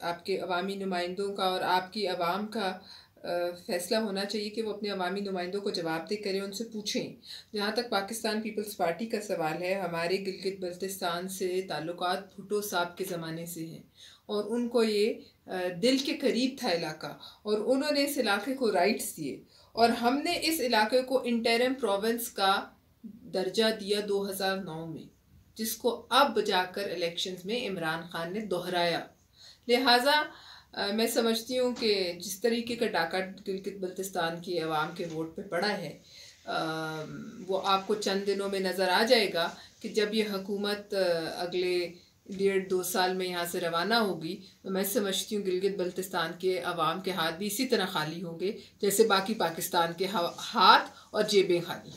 आपके अवामी नुमाइंदों का और आपकी आवाम का फ़ैसला होना चाहिए कि वो अपने अवामी नुमाइंदों को जवाबदेह करें, उनसे पूछें। जहाँ तक पाकिस्तान पीपल्स पार्टी का सवाल है, हमारे गिलगित बल्तिस्तान से ताल्लुकात भुट्टो साहब के ज़माने से हैं और उनको ये दिल के करीब था इलाका, और उन्होंने इस इलाके को राइट्स दिए और हमने इस इलाके को इंटरिम प्रोविंस का दर्जा दिया 2009 में, जिसको अब जाकर इलेक्शंस में इमरान खान ने दोहराया। लिहाजा मैं समझती हूँ कि जिस तरीके का डाका गिलगित बल्तिस्तान की आवाम के वोट पे पड़ा है, वो आपको चंद दिनों में नज़र आ जाएगा कि जब ये हुकूमत अगले 1.5-2 साल में यहाँ से रवाना होगी, तो मैं समझती हूँ गिलगित बल्तिस्तान के अवाम के हाथ भी इसी तरह खाली होंगे जैसे बाकी पाकिस्तान के हाथ और जेबें खाली।